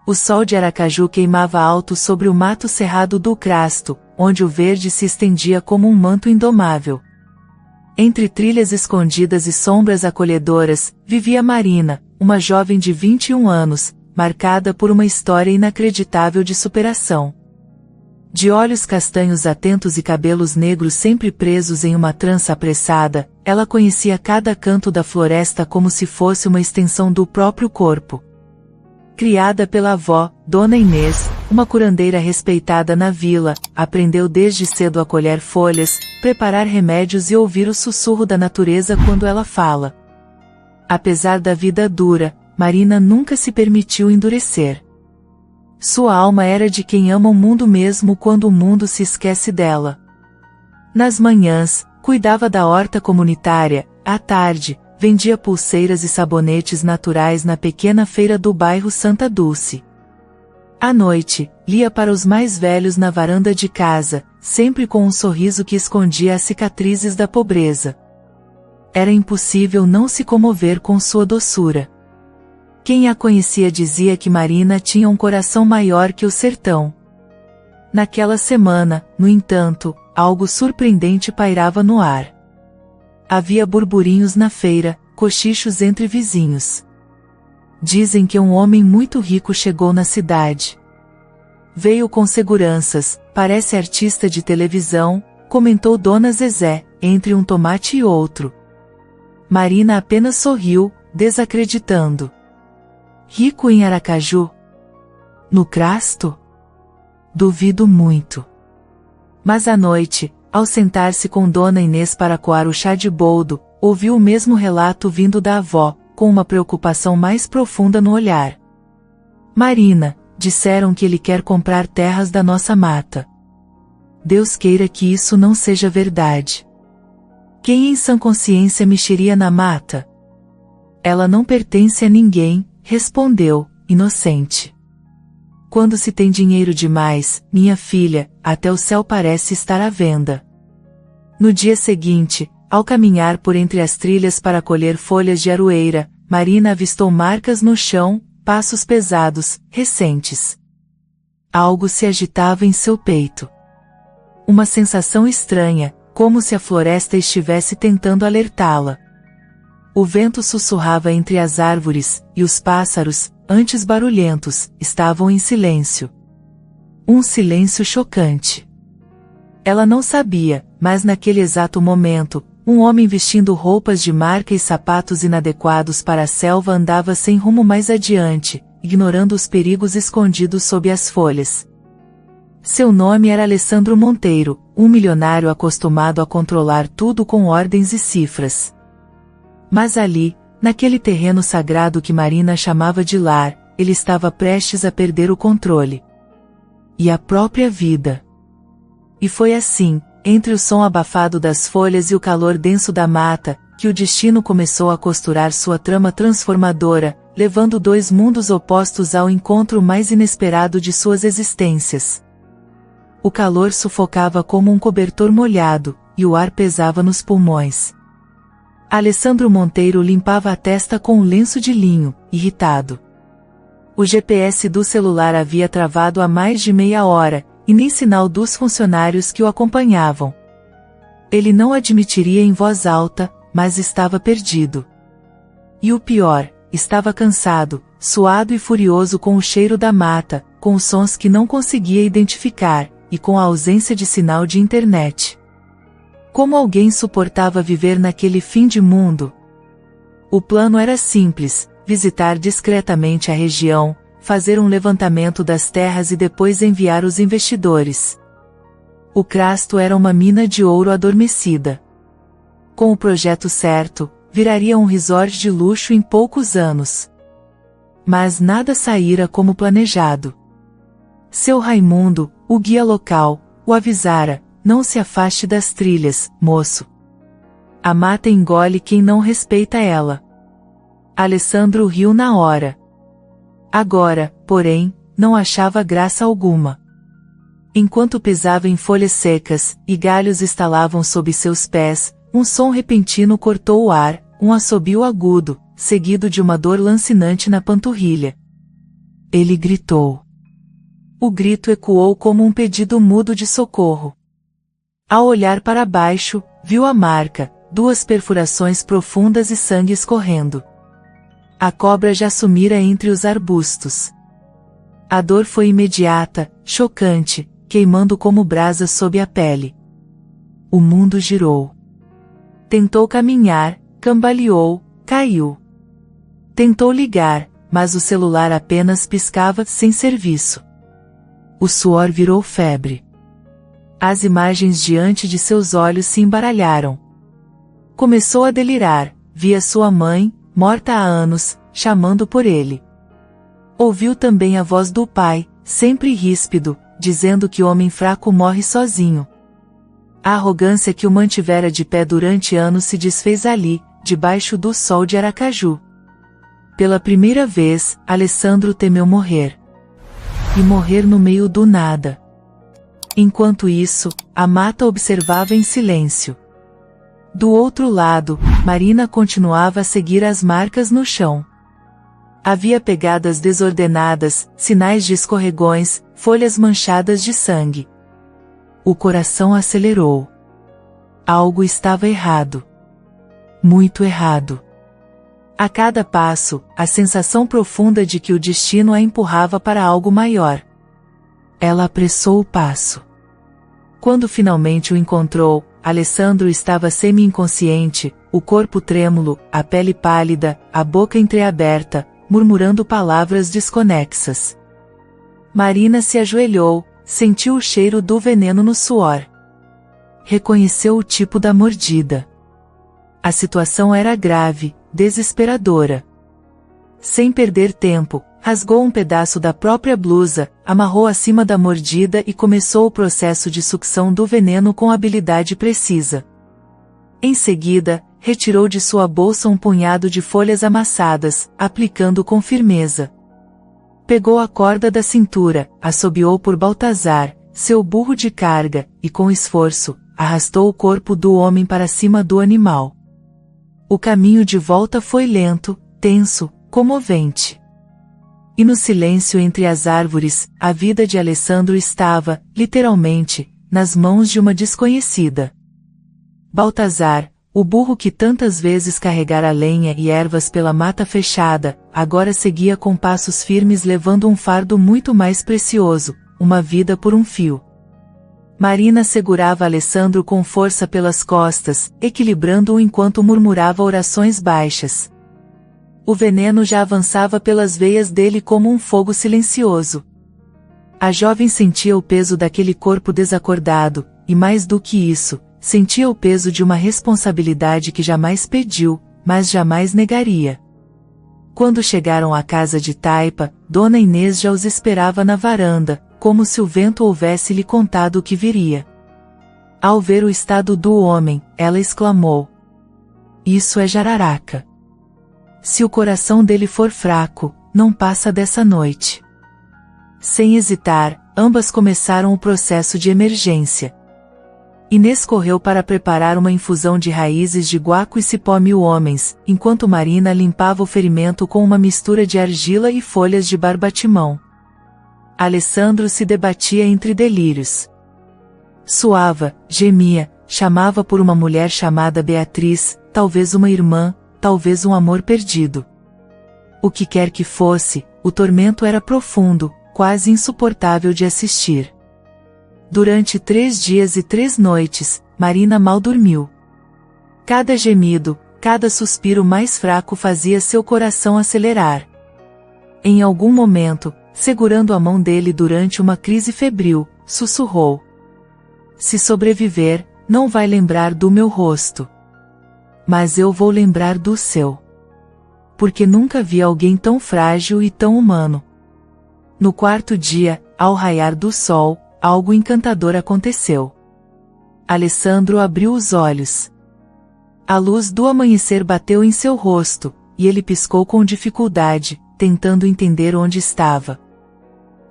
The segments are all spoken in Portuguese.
O sol de Aracaju queimava alto sobre o mato cerrado do Crasto, onde o verde se estendia como um manto indomável. Entre trilhas escondidas e sombras acolhedoras, vivia Marina, uma jovem de 21 anos, marcada por uma história inacreditável de superação. De olhos castanhos atentos e cabelos negros sempre presos em uma trança apressada, ela conhecia cada canto da floresta como se fosse uma extensão do próprio corpo. Criada pela avó, Dona Inês, uma curandeira respeitada na vila, aprendeu desde cedo a colher folhas, preparar remédios e ouvir o sussurro da natureza quando ela fala. Apesar da vida dura, Marina nunca se permitiu endurecer. Sua alma era de quem ama o mundo mesmo quando o mundo se esquece dela. Nas manhãs, cuidava da horta comunitária, à tarde, vendia pulseiras e sabonetes naturais na pequena feira do bairro Santa Dulce. À noite, lia para os mais velhos na varanda de casa, sempre com um sorriso que escondia as cicatrizes da pobreza. Era impossível não se comover com sua doçura. Quem a conhecia dizia que Marina tinha um coração maior que o sertão. Naquela semana, no entanto, algo surpreendente pairava no ar. Havia burburinhos na feira, cochichos entre vizinhos. Dizem que um homem muito rico chegou na cidade. Veio com seguranças, parece artista de televisão, comentou Dona Zezé, entre um tomate e outro. Marina apenas sorriu, desacreditando. Rico em Aracaju? No Crasto? Duvido muito. Mas à noite, ao sentar-se com Dona Inês para coar o chá de boldo, ouviu o mesmo relato vindo da avó, com uma preocupação mais profunda no olhar. Marina, disseram que ele quer comprar terras da nossa mata. Deus queira que isso não seja verdade. Quem em sã consciência mexeria na mata? Ela não pertence a ninguém, respondeu, inocente. Quando se tem dinheiro demais, minha filha, até o céu parece estar à venda. No dia seguinte, ao caminhar por entre as trilhas para colher folhas de aroeira, Marina avistou marcas no chão, passos pesados, recentes. Algo se agitava em seu peito. Uma sensação estranha, como se a floresta estivesse tentando alertá-la. O vento sussurrava entre as árvores, e os pássaros, antes barulhentos, estavam em silêncio. Um silêncio chocante. Ela não sabia, mas naquele exato momento, um homem vestindo roupas de marca e sapatos inadequados para a selva andava sem rumo mais adiante, ignorando os perigos escondidos sob as folhas. Seu nome era Alessandro Monteiro, um milionário acostumado a controlar tudo com ordens e cifras. Mas ali, naquele terreno sagrado que Marina chamava de lar, ele estava prestes a perder o controle. E a própria vida. E foi assim, entre o som abafado das folhas e o calor denso da mata, que o destino começou a costurar sua trama transformadora, levando dois mundos opostos ao encontro mais inesperado de suas existências. O calor sufocava como um cobertor molhado, e o ar pesava nos pulmões. Alessandro Monteiro limpava a testa com um lenço de linho, irritado. O GPS do celular havia travado há mais de meia hora, e nem sinal dos funcionários que o acompanhavam. Ele não admitiria em voz alta, mas estava perdido. E o pior, estava cansado, suado e furioso com o cheiro da mata, com os sons que não conseguia identificar, e com a ausência de sinal de internet. Como alguém suportava viver naquele fim de mundo? O plano era simples: visitar discretamente a região, fazer um levantamento das terras e depois enviar os investidores. O Crasto era uma mina de ouro adormecida. Com o projeto certo, viraria um resort de luxo em poucos anos. Mas nada saíra como planejado. Seu Raimundo, o guia local, o avisara: não se afaste das trilhas, moço. A mata engole quem não respeita ela. Alessandro riu na hora. Agora, porém, não achava graça alguma. Enquanto pisava em folhas secas, e galhos estalavam sob seus pés, um som repentino cortou o ar, um assobio agudo, seguido de uma dor lancinante na panturrilha. Ele gritou. O grito ecoou como um pedido mudo de socorro. Ao olhar para baixo, viu a marca, 2 perfurações profundas e sangue escorrendo. A cobra já sumira entre os arbustos. A dor foi imediata, chocante, queimando como brasas sob a pele. O mundo girou. Tentou caminhar, cambaleou, caiu. Tentou ligar, mas o celular apenas piscava sem serviço. O suor virou febre. As imagens diante de seus olhos se embaralharam. Começou a delirar, via sua mãe, morta há anos, chamando por ele. Ouviu também a voz do pai, sempre ríspido, dizendo que homem fraco morre sozinho. A arrogância que o mantivera de pé durante anos se desfez ali, debaixo do sol de Aracaju. Pela primeira vez, Alessandro temeu morrer. E morrer no meio do nada. Enquanto isso, a mata observava em silêncio. Do outro lado, Marina continuava a seguir as marcas no chão. Havia pegadas desordenadas, sinais de escorregões, folhas manchadas de sangue. O coração acelerou. Algo estava errado. Muito errado. A cada passo, a sensação profunda de que o destino a empurrava para algo maior. Ela apressou o passo. Quando finalmente o encontrou, Alessandro estava semi-inconsciente, o corpo trêmulo, a pele pálida, a boca entreaberta, murmurando palavras desconexas. Marina se ajoelhou, sentiu o cheiro do veneno no suor. Reconheceu o tipo da mordida. A situação era grave, desesperadora. Sem perder tempo, rasgou um pedaço da própria blusa, amarrou acima da mordida e começou o processo de sucção do veneno com habilidade precisa. Em seguida, retirou de sua bolsa um punhado de folhas amassadas, aplicando com firmeza. Pegou a corda da cintura, assobiou por Baltazar, seu burro de carga, e com esforço, arrastou o corpo do homem para cima do animal. O caminho de volta foi lento, tenso, comovente. E no silêncio entre as árvores, a vida de Alessandro estava, literalmente, nas mãos de uma desconhecida. Baltazar, o burro que tantas vezes carregara lenha e ervas pela mata fechada, agora seguia com passos firmes levando um fardo muito mais precioso, uma vida por um fio. Marina segurava Alessandro com força pelas costas, equilibrando-o enquanto murmurava orações baixas. O veneno já avançava pelas veias dele como um fogo silencioso. A jovem sentia o peso daquele corpo desacordado, e mais do que isso, sentia o peso de uma responsabilidade que jamais pediu, mas jamais negaria. Quando chegaram à casa de Taipa, Dona Inês já os esperava na varanda, como se o vento houvesse lhe contado o que viria. Ao ver o estado do homem, ela exclamou: "Isso é jararaca. Se o coração dele for fraco, não passa dessa noite." Sem hesitar, ambas começaram o processo de emergência. Inês correu para preparar uma infusão de raízes de guaco e cipó mil-homens, enquanto Marina limpava o ferimento com uma mistura de argila e folhas de barbatimão. Alessandro se debatia entre delírios. Suava, gemia, chamava por uma mulher chamada Beatriz, talvez uma irmã, talvez um amor perdido. O que quer que fosse, o tormento era profundo, quase insuportável de assistir. Durante 3 dias e 3 noites, Marina mal dormiu. Cada gemido, cada suspiro mais fraco fazia seu coração acelerar. Em algum momento, segurando a mão dele durante uma crise febril, sussurrou: "Se sobreviver, não vai lembrar do meu rosto. Mas eu vou lembrar do seu. Porque nunca vi alguém tão frágil e tão humano." No 4º dia, ao raiar do sol, algo encantador aconteceu. Alessandro abriu os olhos. A luz do amanhecer bateu em seu rosto, e ele piscou com dificuldade, tentando entender onde estava.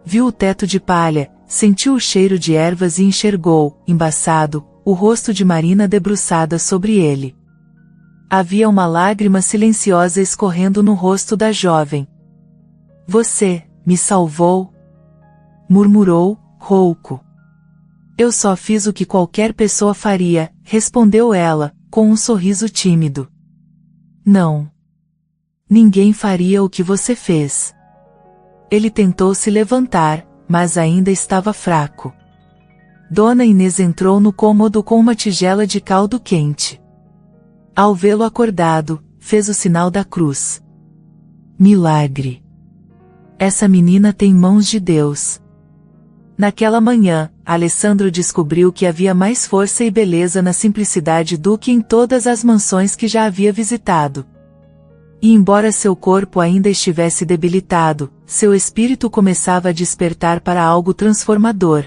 Viu o teto de palha, sentiu o cheiro de ervas e enxergou, embaçado, o rosto de Marina debruçada sobre ele. Havia uma lágrima silenciosa escorrendo no rosto da jovem. "Você, me salvou? Murmurou, rouco. Eu só fiz o que qualquer pessoa faria, respondeu ela, com um sorriso tímido. Não. Ninguém faria o que você fez. Ele tentou se levantar, mas ainda estava fraco. Dona Inês entrou no cômodo com uma tigela de caldo quente. Ao vê-lo acordado, fez o sinal da cruz. Milagre! Essa menina tem mãos de Deus. Naquela manhã, Alessandro descobriu que havia mais força e beleza na simplicidade do que em todas as mansões que já havia visitado. E embora seu corpo ainda estivesse debilitado, seu espírito começava a despertar para algo transformador.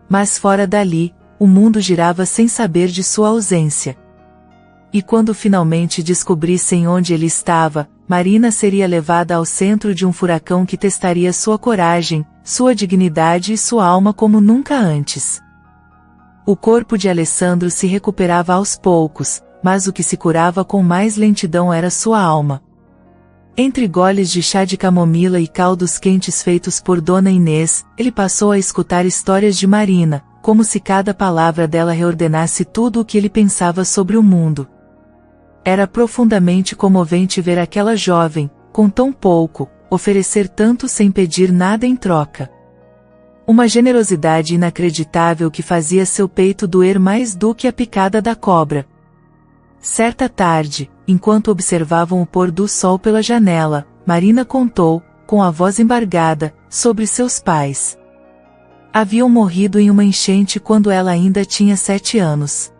Mas fora dali, o mundo girava sem saber de sua ausência. E quando finalmente descobrissem onde ele estava, Marina seria levada ao centro de um furacão que testaria sua coragem, sua dignidade e sua alma como nunca antes. O corpo de Alessandro se recuperava aos poucos, mas o que se curava com mais lentidão era sua alma. Entre goles de chá de camomila e caldos quentes feitos por Dona Inês, ele passou a escutar histórias de Marina, como se cada palavra dela reordenasse tudo o que ele pensava sobre o mundo. Era profundamente comovente ver aquela jovem, com tão pouco, oferecer tanto sem pedir nada em troca. Uma generosidade inacreditável que fazia seu peito doer mais do que a picada da cobra. Certa tarde, enquanto observavam o pôr do sol pela janela, Marina contou, com a voz embargada, sobre seus pais. Haviam morrido em uma enchente quando ela ainda tinha 7 anos.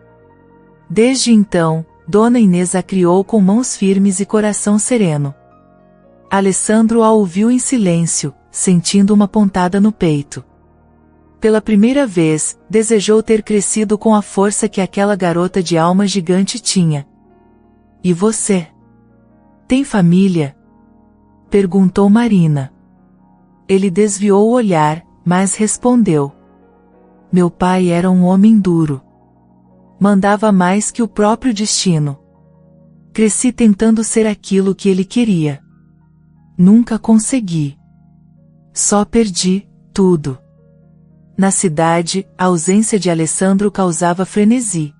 Desde então, Dona Inês a criou com mãos firmes e coração sereno. Alessandro a ouviu em silêncio, sentindo uma pontada no peito. Pela primeira vez, desejou ter crescido com a força que aquela garota de alma gigante tinha. E você? Tem família? Perguntou Marina. Ele desviou o olhar, mas respondeu. Meu pai era um homem duro. Mandava mais que o próprio destino. Cresci tentando ser aquilo que ele queria. Nunca consegui. Só perdi tudo. Na cidade, a ausência de Alessandro causava frenesi.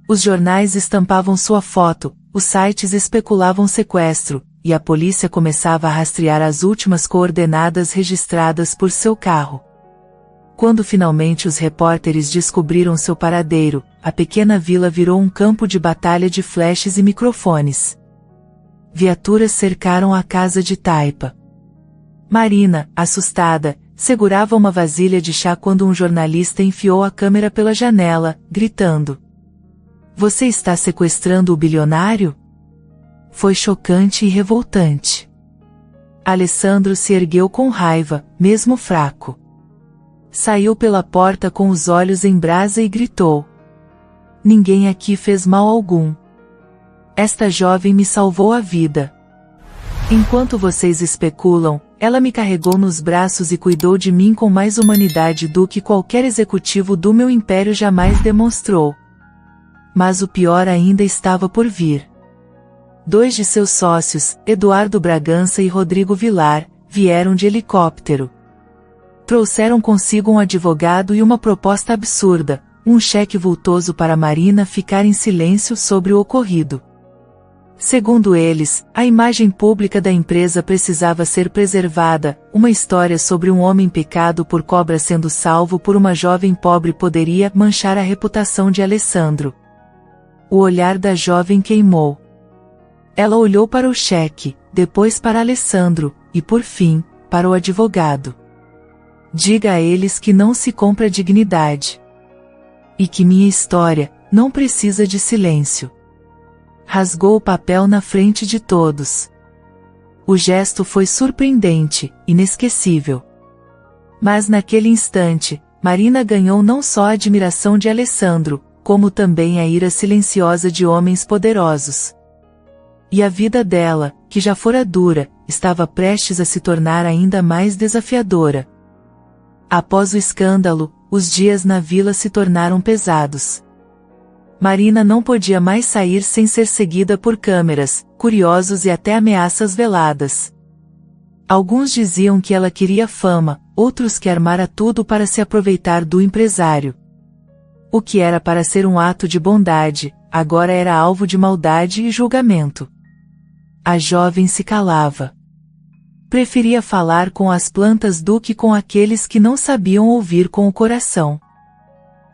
Os jornais estampavam sua foto, os sites especulavam sequestro, e a polícia começava a rastrear as últimas coordenadas registradas por seu carro. Quando finalmente os repórteres descobriram seu paradeiro, a pequena vila virou um campo de batalha de flashes e microfones. Viaturas cercaram a casa de Taipa. Marina, assustada, segurava uma vasilha de chá quando um jornalista enfiou a câmera pela janela, gritando. Você está sequestrando o bilionário? Foi chocante e revoltante. Alessandro se ergueu com raiva, mesmo fraco. Saiu pela porta com os olhos em brasa e gritou. Ninguém aqui fez mal algum. Esta jovem me salvou a vida. Enquanto vocês especulam, ela me carregou nos braços e cuidou de mim com mais humanidade do que qualquer executivo do meu império jamais demonstrou. Mas o pior ainda estava por vir. 2 de seus sócios, Eduardo Bragança e Rodrigo Vilar, vieram de helicóptero. Trouxeram consigo um advogado e uma proposta absurda, um cheque vultoso para Marina ficar em silêncio sobre o ocorrido. Segundo eles, a imagem pública da empresa precisava ser preservada, uma história sobre um homem pecado por cobra sendo salvo por uma jovem pobre poderia manchar a reputação de Alessandro. O olhar da jovem queimou. Ela olhou para o cheque, depois para Alessandro, e por fim, para o advogado. Diga a eles que não se compra dignidade. E que minha história não precisa de silêncio. Rasgou o papel na frente de todos. O gesto foi surpreendente, inesquecível. Mas naquele instante, Marina ganhou não só a admiração de Alessandro, como também a ira silenciosa de homens poderosos. E a vida dela, que já fora dura, estava prestes a se tornar ainda mais desafiadora. Após o escândalo, os dias na vila se tornaram pesados. Marina não podia mais sair sem ser seguida por câmeras, curiosos e até ameaças veladas. Alguns diziam que ela queria fama, outros que armara tudo para se aproveitar do empresário. O que era para ser um ato de bondade, agora era alvo de maldade e julgamento. A jovem se calava. Preferia falar com as plantas do que com aqueles que não sabiam ouvir com o coração.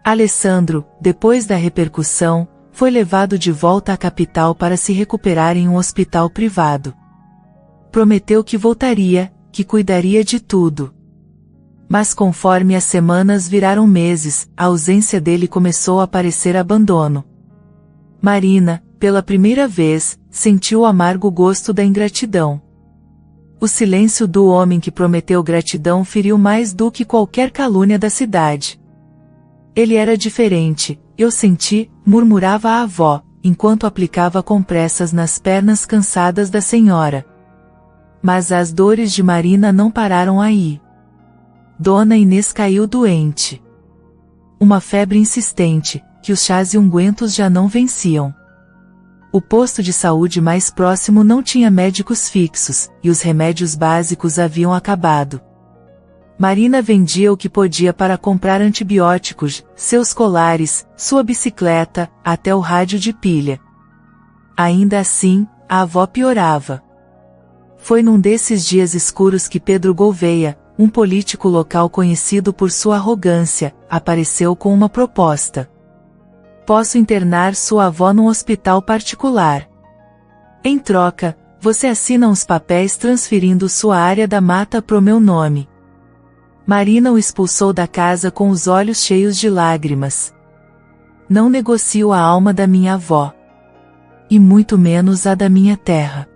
Alessandro, depois da repercussão, foi levado de volta à capital para se recuperar em um hospital privado. Prometeu que voltaria, que cuidaria de tudo. Mas conforme as semanas viraram meses, a ausência dele começou a parecer abandono. Marina, pela primeira vez, sentiu o amargo gosto da ingratidão. O silêncio do homem que prometeu gratidão feriu mais do que qualquer calúnia da cidade. Ele era diferente, eu senti, murmurava a avó, enquanto aplicava compressas nas pernas cansadas da senhora. Mas as dores de Marina não pararam aí. Dona Inês caiu doente. Uma febre insistente, que os chás e ungüentos já não venciam. O posto de saúde mais próximo não tinha médicos fixos, e os remédios básicos haviam acabado. Marina vendia o que podia para comprar antibióticos, seus colares, sua bicicleta, até o rádio de pilha. Ainda assim, a avó piorava. Foi num desses dias escuros que Pedro Gouveia, um político local conhecido por sua arrogância, apareceu com uma proposta. Posso internar sua avó num hospital particular. Em troca, você assina uns papéis transferindo sua área da mata pro meu nome. Marina o expulsou da casa com os olhos cheios de lágrimas. Não negocio a alma da minha avó. E muito menos a da minha terra.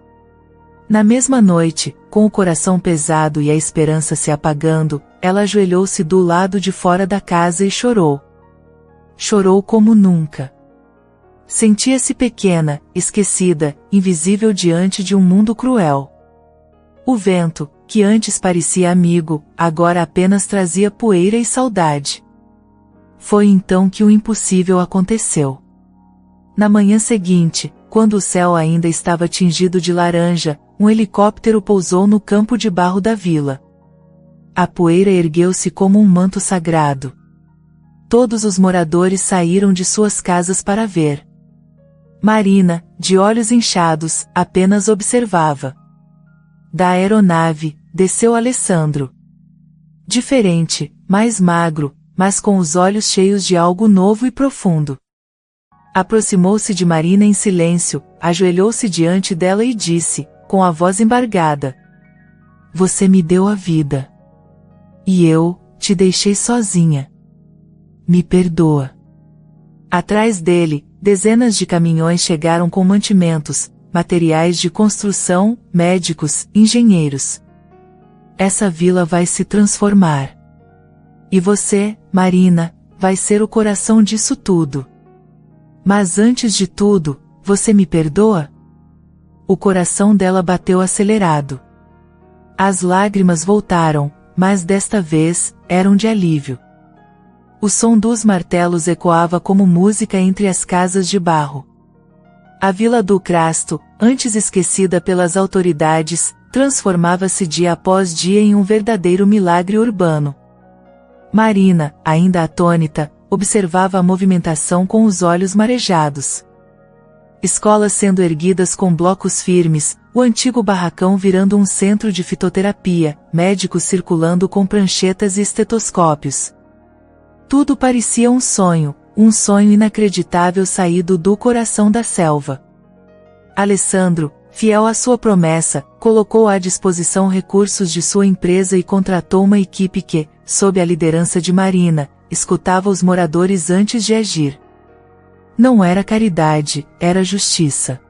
Na mesma noite, com o coração pesado e a esperança se apagando, ela ajoelhou-se do lado de fora da casa e chorou. Chorou como nunca. Sentia-se pequena, esquecida, invisível diante de um mundo cruel. O vento, que antes parecia amigo, agora apenas trazia poeira e saudade. Foi então que o impossível aconteceu. Na manhã seguinte, quando o céu ainda estava tingido de laranja, um helicóptero pousou no campo de barro da vila. A poeira ergueu-se como um manto sagrado. Todos os moradores saíram de suas casas para ver. Marina, de olhos inchados, apenas observava. Da aeronave, desceu Alessandro. Diferente, mais magro, mas com os olhos cheios de algo novo e profundo. Aproximou-se de Marina em silêncio, ajoelhou-se diante dela e disse, com a voz embargada: Você me deu a vida. E eu, te deixei sozinha. Me perdoa. Atrás dele, dezenas de caminhões chegaram com mantimentos, materiais de construção, médicos, engenheiros. Essa vila vai se transformar. E você, Marina, vai ser o coração disso tudo. Mas antes de tudo, você me perdoa? O coração dela bateu acelerado. As lágrimas voltaram, mas desta vez, eram de alívio. O som dos martelos ecoava como música entre as casas de barro. A vila do Crasto, antes esquecida pelas autoridades, transformava-se dia após dia em um verdadeiro milagre urbano. Marina, ainda atônita, observava a movimentação com os olhos marejados. Escolas sendo erguidas com blocos firmes, o antigo barracão virando um centro de fitoterapia, médicos circulando com pranchetas e estetoscópios. Tudo parecia um sonho inacreditável saído do coração da selva. Alessandro, fiel à sua promessa, colocou à disposição recursos de sua empresa e contratou uma equipe que, sob a liderança de Marina, escutava os moradores antes de agir. Não era caridade, era justiça.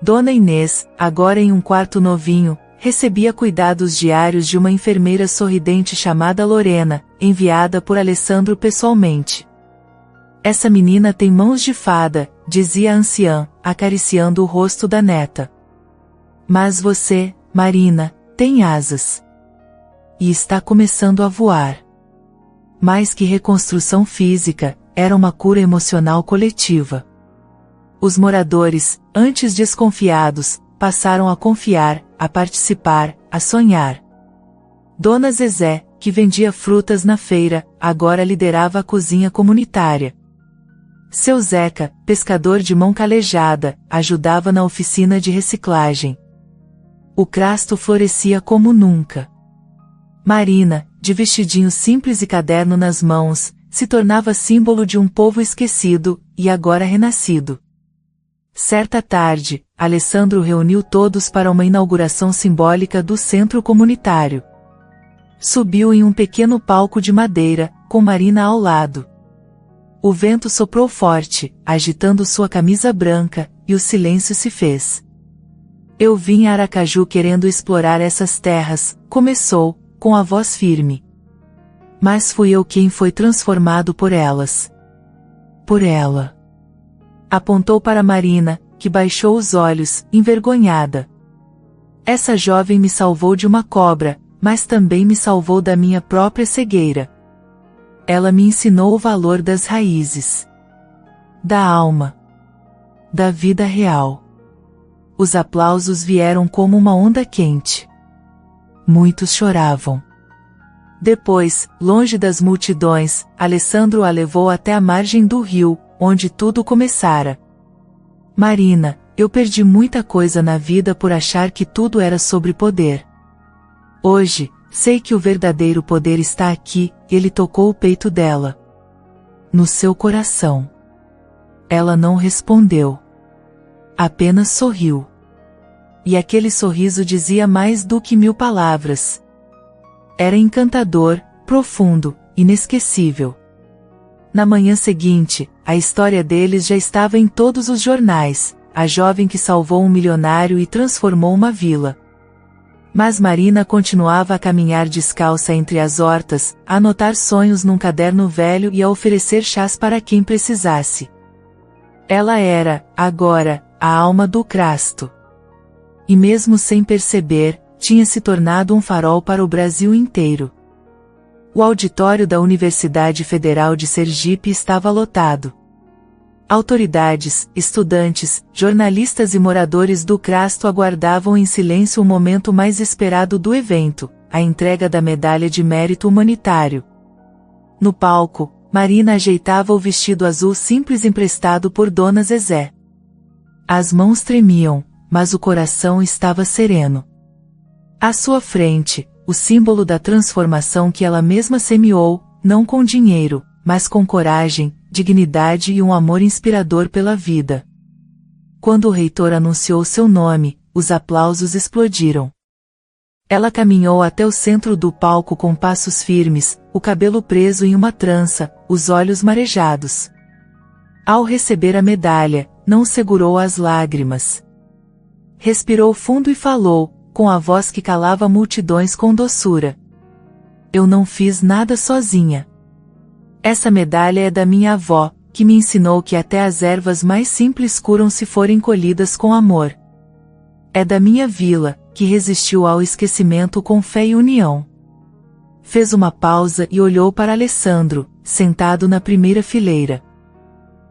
Dona Inês, agora em um quarto novinho, recebia cuidados diários de uma enfermeira sorridente chamada Lorena, enviada por Alessandro pessoalmente. Essa menina tem mãos de fada, dizia a anciã, acariciando o rosto da neta. Mas você, Marina, tem asas. E está começando a voar. Mais que reconstrução física, era uma cura emocional coletiva. Os moradores, antes desconfiados, passaram a confiar, a participar, a sonhar. Dona Zezé, que vendia frutas na feira, agora liderava a cozinha comunitária. Seu Zeca, pescador de mão calejada, ajudava na oficina de reciclagem. O Crasto florescia como nunca. Marina, de vestidinho simples e caderno nas mãos, se tornava símbolo de um povo esquecido, e agora renascido. Certa tarde, Alessandro reuniu todos para uma inauguração simbólica do centro comunitário. Subiu em um pequeno palco de madeira, com Marina ao lado. O vento soprou forte, agitando sua camisa branca, e o silêncio se fez. Eu vim a Aracaju querendo explorar essas terras, começou, com a voz firme. Mas fui eu quem foi transformado por elas. Por ela. Apontou para Marina, que baixou os olhos, envergonhada. Essa jovem me salvou de uma cobra, mas também me salvou da minha própria cegueira. Ela me ensinou o valor das raízes. Da alma. Da vida real. Os aplausos vieram como uma onda quente. Muitos choravam. Depois, longe das multidões, Alessandro a levou até a margem do rio, onde tudo começara. Marina, eu perdi muita coisa na vida por achar que tudo era sobre poder. Hoje, sei que o verdadeiro poder está aqui, ele tocou o peito dela. No seu coração. Ela não respondeu. Apenas sorriu. E aquele sorriso dizia mais do que 1000 palavras. Era encantador, profundo, inesquecível. Na manhã seguinte, a história deles já estava em todos os jornais, a jovem que salvou um milionário e transformou uma vila. Mas Marina continuava a caminhar descalça entre as hortas, a anotar sonhos num caderno velho e a oferecer chás para quem precisasse. Ela era, agora, a alma do Crasto. E mesmo sem perceber, tinha se tornado um farol para o Brasil inteiro. O auditório da Universidade Federal de Sergipe estava lotado. Autoridades, estudantes, jornalistas e moradores do Crasto aguardavam em silêncio o momento mais esperado do evento, a entrega da Medalha de Mérito Humanitário. No palco, Marina ajeitava o vestido azul simples emprestado por Dona Zezé. As mãos tremiam, mas o coração estava sereno. À sua frente, o símbolo da transformação que ela mesma semeou, não com dinheiro, mas com coragem, dignidade e um amor inspirador pela vida. Quando o reitor anunciou seu nome, os aplausos explodiram. Ela caminhou até o centro do palco com passos firmes, o cabelo preso em uma trança, os olhos marejados. Ao receber a medalha, não segurou as lágrimas. Respirou fundo e falou, com a voz que calava multidões com doçura. Eu não fiz nada sozinha. Essa medalha é da minha avó, que me ensinou que até as ervas mais simples curam se forem colhidas com amor. É da minha vila, que resistiu ao esquecimento com fé e união. Fez uma pausa e olhou para Alessandro, sentado na primeira fileira.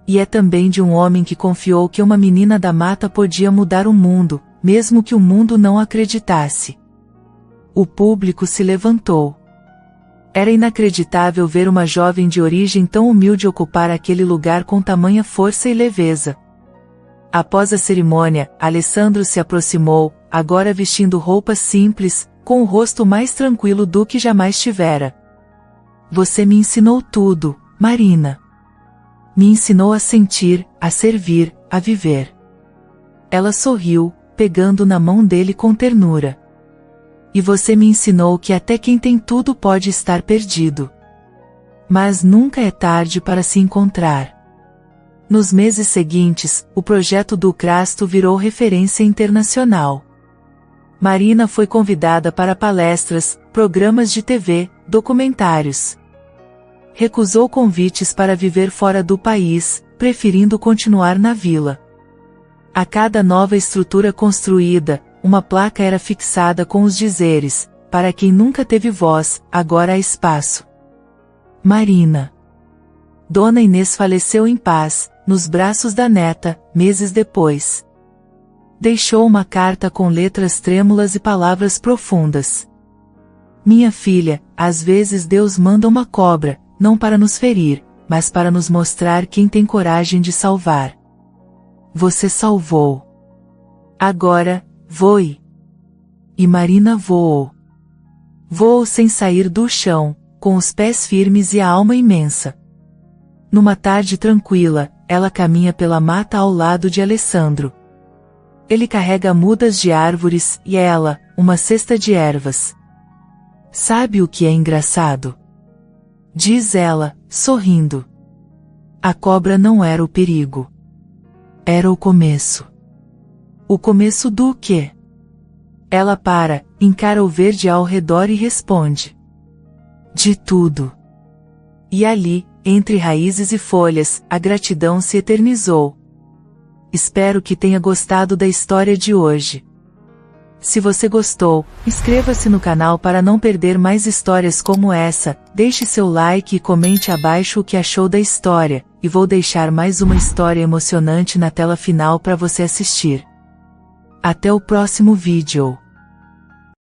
E é também de um homem que confiou que uma menina da mata podia mudar o mundo, mesmo que o mundo não acreditasse. O público se levantou. Era inacreditável ver uma jovem de origem tão humilde ocupar aquele lugar com tamanha força e leveza. Após a cerimônia, Alessandro se aproximou, agora vestindo roupas simples, com o rosto mais tranquilo do que jamais tivera. Você me ensinou tudo, Marina. Me ensinou a sentir, a servir, a viver. Ela sorriu, pegando na mão dele com ternura. E você me ensinou que até quem tem tudo pode estar perdido. Mas nunca é tarde para se encontrar. Nos meses seguintes, o projeto do Crasto virou referência internacional. Marina foi convidada para palestras, programas de TV, documentários. Recusou convites para viver fora do país, preferindo continuar na vila. A cada nova estrutura construída, uma placa era fixada com os dizeres: para quem nunca teve voz, agora há espaço. Marina. Dona Inês faleceu em paz, nos braços da neta, meses depois. Deixou uma carta com letras trêmulas e palavras profundas. Minha filha, às vezes Deus manda uma cobra, não para nos ferir, mas para nos mostrar quem tem coragem de salvar. Você salvou. Agora, voe. E Marina voou. Voou sem sair do chão, com os pés firmes e a alma imensa. Numa tarde tranquila, ela caminha pela mata ao lado de Alessandro. Ele carrega mudas de árvores e ela, uma cesta de ervas. Sabe o que é engraçado? Diz ela, sorrindo. A cobra não era o perigo. Era o começo. O começo do quê? Ela para, encara o verde ao redor e responde. De tudo. E ali, entre raízes e folhas, a gratidão se eternizou. Espero que tenha gostado da história de hoje. Se você gostou, inscreva-se no canal para não perder mais histórias como essa, deixe seu like e comente abaixo o que achou da história, e vou deixar mais uma história emocionante na tela final para você assistir. Até o próximo vídeo.